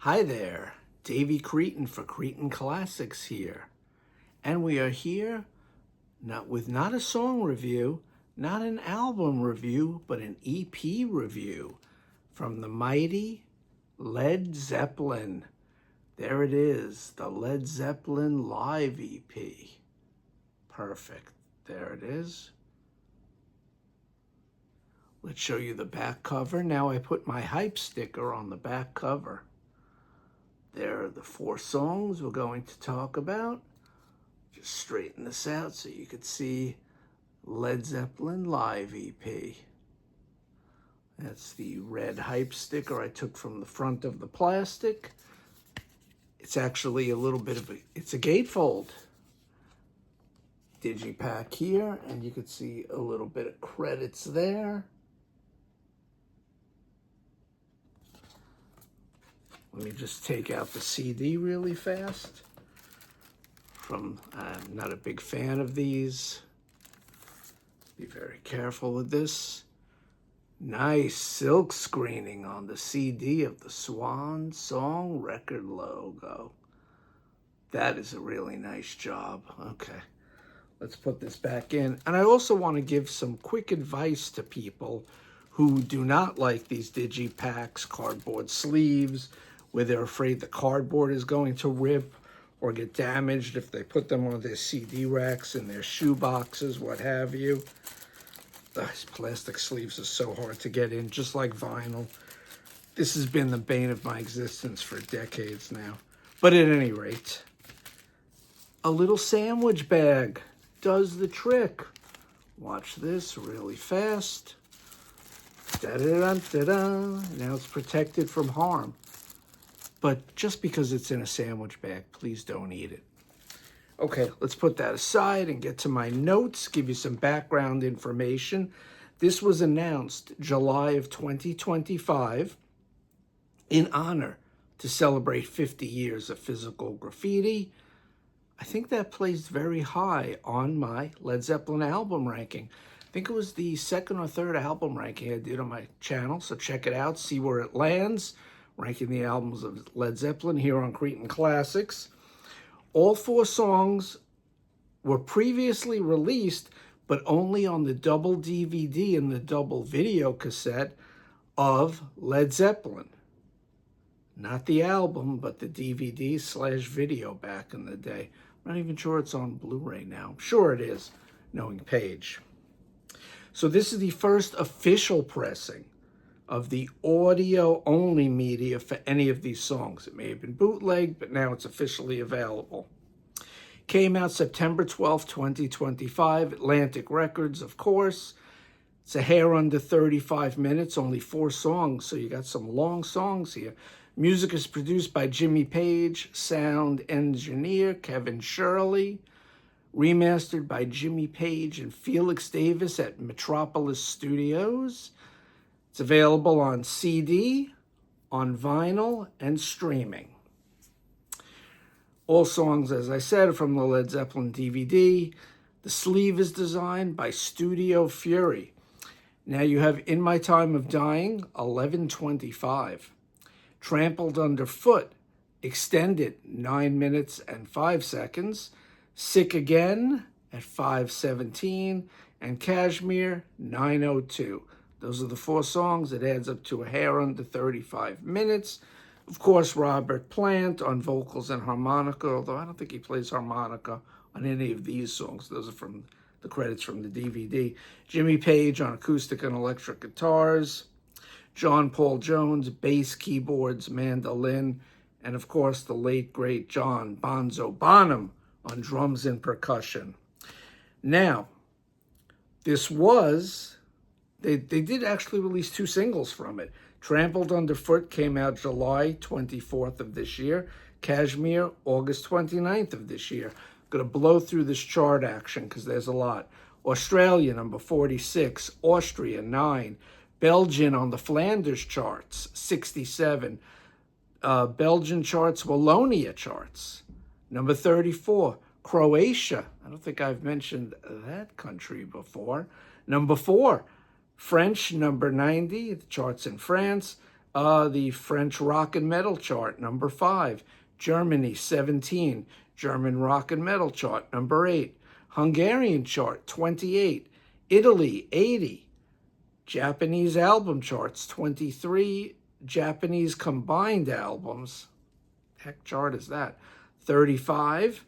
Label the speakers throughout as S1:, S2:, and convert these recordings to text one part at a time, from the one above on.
S1: Hi there, Davey Cretin for Cretin Classics here. And we are here not a song review, not an album review, but an EP review from the mighty Led Zeppelin. There it is, the Led Zeppelin live EP. Perfect. There it is. Let's show you the back cover. Now I put my hype sticker on the back cover. There are the 4 songs we're going to talk about. Just straighten this out so you could see Led Zeppelin live EP. That's the red hype sticker I took from the front of the plastic. It's actually a little bit of it's a gatefold digipack here, and you could see a little bit of credits there. Let me just take out the CD really fast. I'm not a big fan of these. Be very careful with this. Nice silk screening on the CD of the Swan Song record logo. That is a really nice job. Okay, let's put this back in. And I also want to give some quick advice to people who do not like these digipacks, cardboard sleeves, where they're afraid the cardboard is going to rip or get damaged if they put them on their CD racks in their shoe boxes, what have you. These plastic sleeves are so hard to get in, just like vinyl. This has been the bane of my existence for decades now. But at any rate, a little sandwich bag does the trick. Watch this really fast. Da-da-da-da-da. Now it's protected from harm. But just because it's in a sandwich bag, please don't eat it. Okay, let's put that aside and get to my notes, give you some background information. This was announced July of 2025 in honor to celebrate 50 years of physical graffiti. I think that placed very high on my Led Zeppelin album ranking. I think it was the 2nd or 3rd album ranking I did on my channel, so check it out, see where it lands. Ranking the albums of Led Zeppelin here on Cretin Classics. All 4 songs were previously released, but only on the double DVD and the double video cassette of Led Zeppelin. Not the album, but the DVD/video back in the day. I'm not even sure it's on Blu-ray now. I'm sure it is, knowing Paige. So this is the first official pressing of the audio-only media for any of these songs. It may have been bootlegged, but now it's officially available. Came out September 12th, 2025, Atlantic Records, of course. It's a hair under 35 minutes, only 4 songs, so you got some long songs here. Music is produced by Jimmy Page, sound engineer Kevin Shirley, remastered by Jimmy Page and Felix Davis at Metropolis Studios. It's available on CD, on vinyl, and streaming. All songs, as I said, are from the Led Zeppelin DVD. The sleeve is designed by Studio Fury. Now you have In My Time of Dying, 11:25. Trampled Underfoot, extended 9 minutes and 5 seconds. Sick Again at 5:17. And Kashmir, 9:02. Those are the 4 songs. It adds up to a hair under 35 minutes. Of course, Robert Plant on vocals and harmonica, although I don't think he plays harmonica on any of these songs. Those are from the credits from the DVD. Jimmy Page on acoustic and electric guitars. John Paul Jones, bass, keyboards, mandolin. And of course, the late, great John Bonzo Bonham on drums and percussion. Now, this was... They did actually release 2 singles from it. Trampled Underfoot came out July 24th of this year. Kashmir, August 29th of this year. Going to blow through this chart action because there's a lot. Australia, number 46. Austria, 9. Belgian on the Flanders charts, 67. Belgian charts, Wallonia charts, number 34. Croatia, I don't think I've mentioned that country before. Number 4. French, number 90, the charts in France. The French rock and metal chart, number 5. Germany, 17. German rock and metal chart, number 8. Hungarian chart, 28. Italy, 80. Japanese album charts, 23. Japanese combined albums, heck chart is that? 35.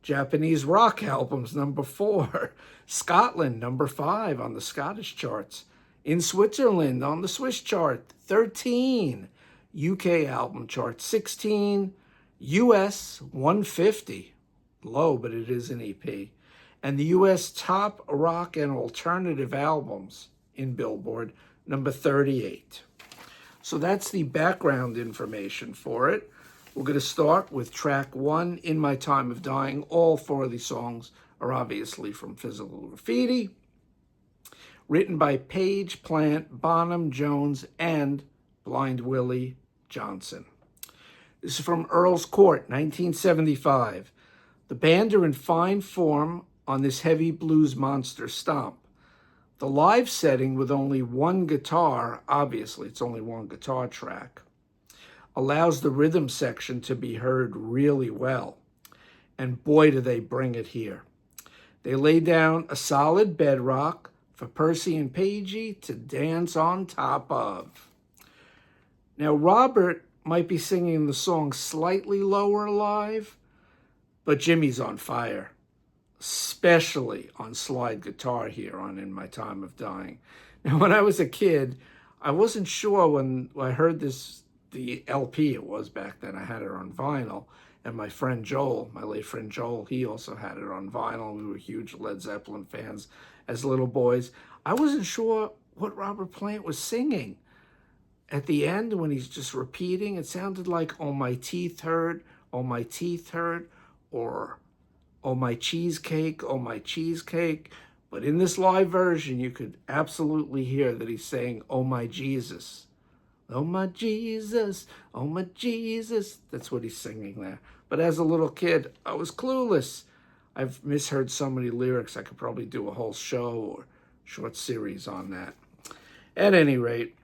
S1: Japanese rock albums, number 4. Scotland, number 5 on the Scottish charts. In Switzerland, on the Swiss chart, 13. UK album chart, 16. US, 150. Low, but it is an EP. And the US top rock and alternative albums in Billboard, number 38. So that's the background information for it. We're going to start with track 1, In My Time of Dying. All 4 of these songs are obviously from Physical Graffiti. Written by Page, Plant, Bonham, Jones, and Blind Willie Johnson. This is from Earl's Court, 1975. The band are in fine form on this heavy blues monster stomp. The live setting with only one guitar, obviously it's only one guitar track, allows the rhythm section to be heard really well. And boy, do they bring it here. They lay down a solid bedrock for Percy and Pagey to dance on top of. Now, Robert might be singing the song slightly lower live, but Jimmy's on fire, especially on slide guitar here on In My Time of Dying. Now, when I was a kid, I wasn't sure when I heard the LP it was back then. I had it on vinyl, and my friend Joel, my late friend Joel, he also had it on vinyl. We were huge Led Zeppelin fans as little boys. I wasn't sure what Robert Plant was singing. At the end, when he's just repeating, it sounded like "Oh My Teeth Hurt," "Oh My Teeth Hurt," or "Oh My Cheesecake," "Oh My Cheesecake." But in this live version, you could absolutely hear that he's saying, "Oh My Jesus." "Oh my Jesus, oh my Jesus." That's what he's singing there. But as a little kid, I was clueless. I've misheard so many lyrics, I could probably do a whole show or short series on that. At any rate,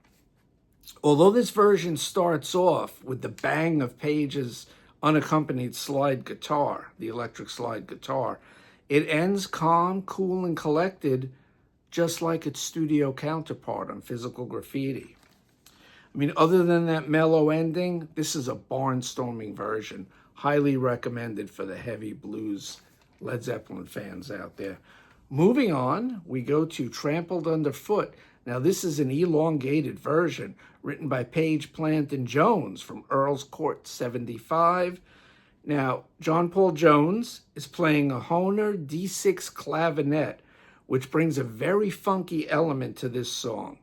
S1: although this version starts off with the bang of Page's unaccompanied slide guitar, the electric slide guitar, it ends calm, cool, and collected, just like its studio counterpart on Physical Graffiti. I mean, other than that mellow ending, this is a barnstorming version. Highly recommended for the heavy blues Led Zeppelin fans out there. Moving on, we go to Trampled Underfoot. Now, this is an elongated version written by Page, Plant, and Jones from Earl's Court 75. Now, John Paul Jones is playing a Hohner D6 clavinet, which brings a very funky element to this song.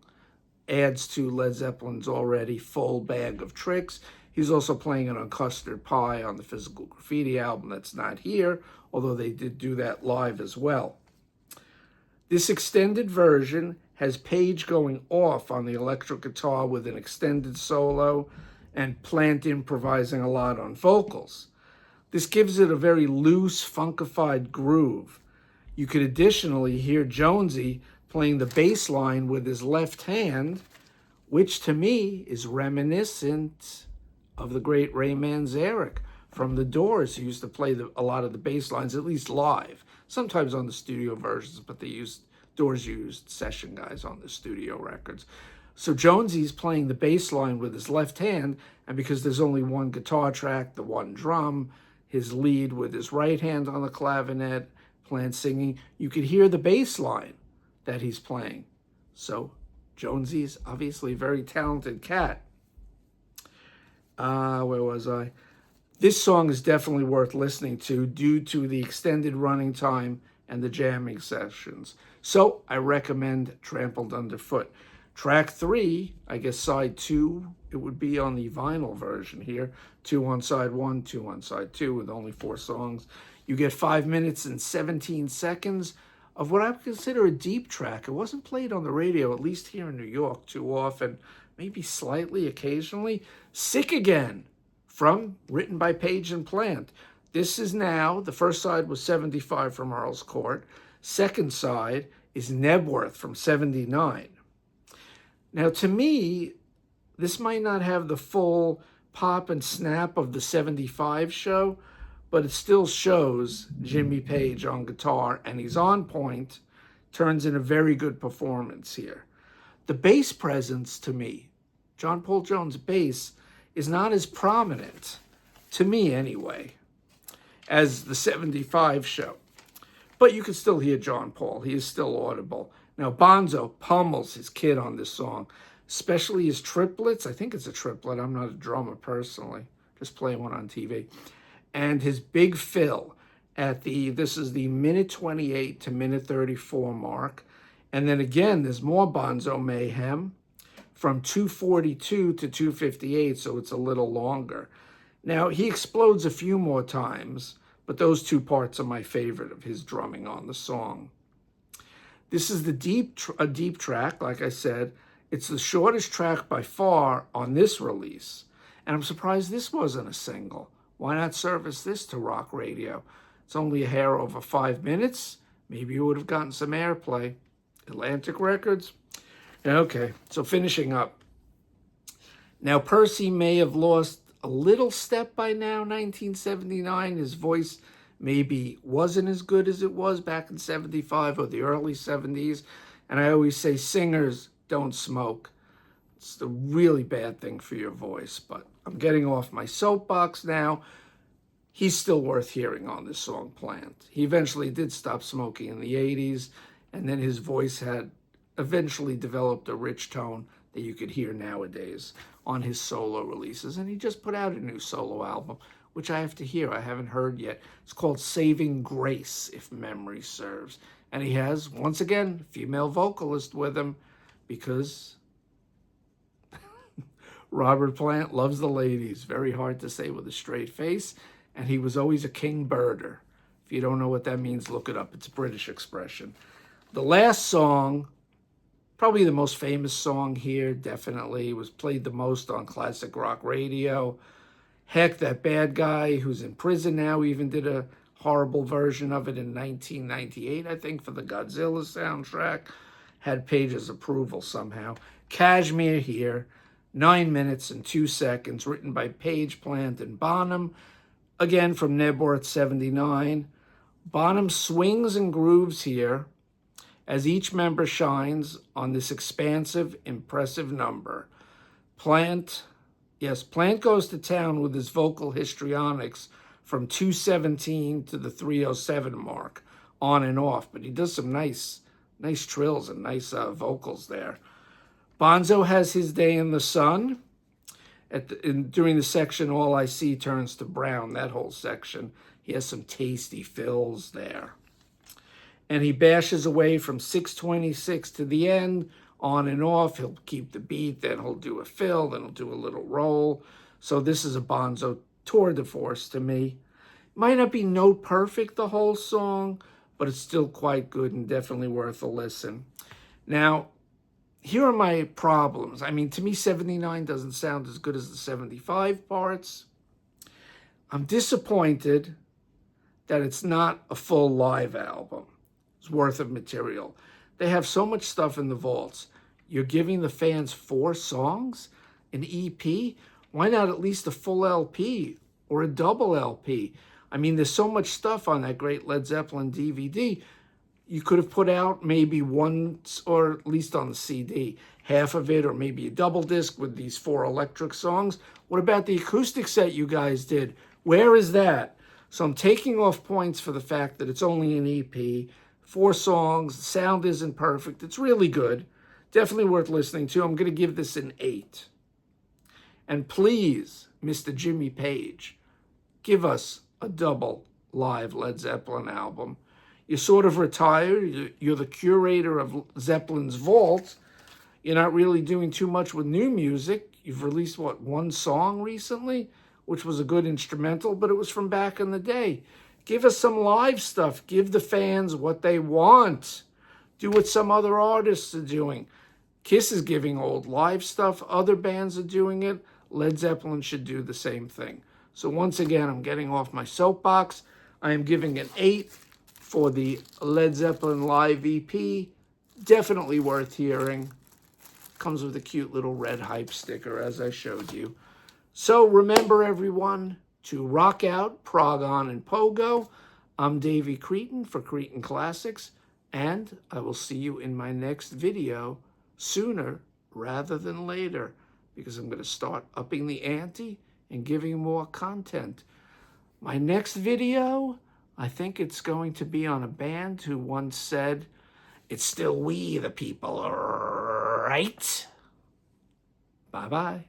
S1: Adds to Led Zeppelin's already full bag of tricks. He's also playing it on Custard Pie on the Physical Graffiti album that's not here, although they did do that live as well. This extended version has Page going off on the electric guitar with an extended solo and Plant improvising a lot on vocals. This gives it a very loose, funkified groove. You could additionally hear Jonesy playing the bass line with his left hand, which to me is reminiscent of the great Ray Manzarek from The Doors, who used to play a lot of the bass lines, at least live, sometimes on the studio versions, but Doors used session guys on the studio records. So Jonesy's playing the bass line with his left hand, and because there's only one guitar track, the one drum, his lead with his right hand on the clavinet, Plant singing, you could hear the bass line that he's playing. So Jonesy's obviously a very talented cat. Where was I? This song is definitely worth listening to due to the extended running time and the jamming sessions. So I recommend Trampled Underfoot. Track 3, I guess side 2, it would be on the vinyl version here. 2 on side 1, 2 on side 2 with only 4 songs. You get 5 minutes and 17 seconds of what I would consider a deep track. It wasn't played on the radio, at least here in New York, too often, maybe slightly occasionally. Sick Again, written by Page and Plant. This is now, the first side was 75 from Earl's Court. Second side is Nebworth from 79. Now, to me, this might not have the full pop and snap of the 75 show, but it still shows Jimmy Page on guitar, and he's on point, turns in a very good performance here. The bass presence, to me, John Paul Jones' bass, is not as prominent, to me anyway, as the 75 show. But you can still hear John Paul. He is still audible. Now, Bonzo pummels his kid on this song, especially his triplets. I think it's a triplet. I'm not a drummer personally, just playing one on TV. And his big fill at this is the minute 28 to minute 34 mark. And then again, there's more Bonzo mayhem from 2:42 to 2:58, so it's a little longer. Now, he explodes a few more times, but those two parts are my favorite of his drumming on the song. This is a deep track, like I said. It's the shortest track by far on this release. And I'm surprised this wasn't a single. Why not service this to rock radio? It's only a hair over 5 minutes. Maybe you would have gotten some airplay. Atlantic Records. Okay, so finishing up. Now, Percy may have lost a little step by now, 1979. His voice maybe wasn't as good as it was back in 75 or the early 70s. And I always say singers don't smoke. It's a really bad thing for your voice, but I'm getting off my soapbox now. He's still worth hearing on this song, Plant. He eventually did stop smoking in the 80s, and then his voice had eventually developed a rich tone that you could hear nowadays on his solo releases. And he just put out a new solo album, which I have to hear. I haven't heard yet. It's called Saving Grace, if memory serves. And he has, once again, female vocalist with him because Robert Plant loves the ladies. Very hard to say with a straight face. And he was always a king birder. If you don't know what that means, look it up. It's a British expression. The last song, probably the most famous song here, definitely, was played the most on classic rock radio. Heck, that bad guy who's in prison now even did a horrible version of it in 1998, I think, for the Godzilla soundtrack. Had Page's approval somehow. Kashmir here, 9 minutes and 2 seconds, written by Page, Plant, and Bonham. Again, from Nebworth 79. Bonham swings and grooves here as each member shines on this expansive, impressive number. Plant goes to town with his vocal histrionics from 217 to the 307 mark, on and off, but he does some nice trills and nice vocals there. Bonzo has his day in the sun. During the section, All I See turns to brown, that whole section. He has some tasty fills there. And he bashes away from 626 to the end, on and off. He'll keep the beat, then he'll do a fill, then he'll do a little roll. So this is a Bonzo tour de force to me. Might not be note perfect the whole song, but it's still quite good and definitely worth a listen. Now, here are my problems. I mean, to me, 79 doesn't sound as good as the 75 parts. I'm disappointed that it's not a full live album. It's worth of material. They have so much stuff in the vaults. You're giving the fans 4 songs, an EP? Why not at least a full LP or a double LP? I mean, there's so much stuff on that great Led Zeppelin DVD. You could have put out maybe once, or at least on the CD, half of it, or maybe a double disc with these 4 electric songs. What about the acoustic set you guys did? Where is that? So I'm taking off points for the fact that it's only an EP, 4 songs, the sound isn't perfect. It's really good. Definitely worth listening to. I'm going to give this an 8. And please, Mr. Jimmy Page, give us a double live Led Zeppelin album. You're sort of retired. You're the curator of Zeppelin's vault. You're not really doing too much with new music. You've released, 1 song recently, which was a good instrumental, but it was from back in the day. Give us some live stuff. Give the fans what they want. Do what some other artists are doing. Kiss is giving old live stuff. Other bands are doing it. Led Zeppelin should do the same thing. So once again, I'm getting off my soapbox. I am giving an 8 for the Led Zeppelin live EP. Definitely worth hearing. Comes with a cute little red hype sticker, as I showed you. So remember, everyone, to rock out, prog on, and pogo. I'm Davey Cretin for Cretin Classics, and I will see you in my next video sooner rather than later, because I'm going to start upping the ante and giving more content. My next video, I think it's going to be on a band who once said, "It's still we the people, right?" Bye-bye.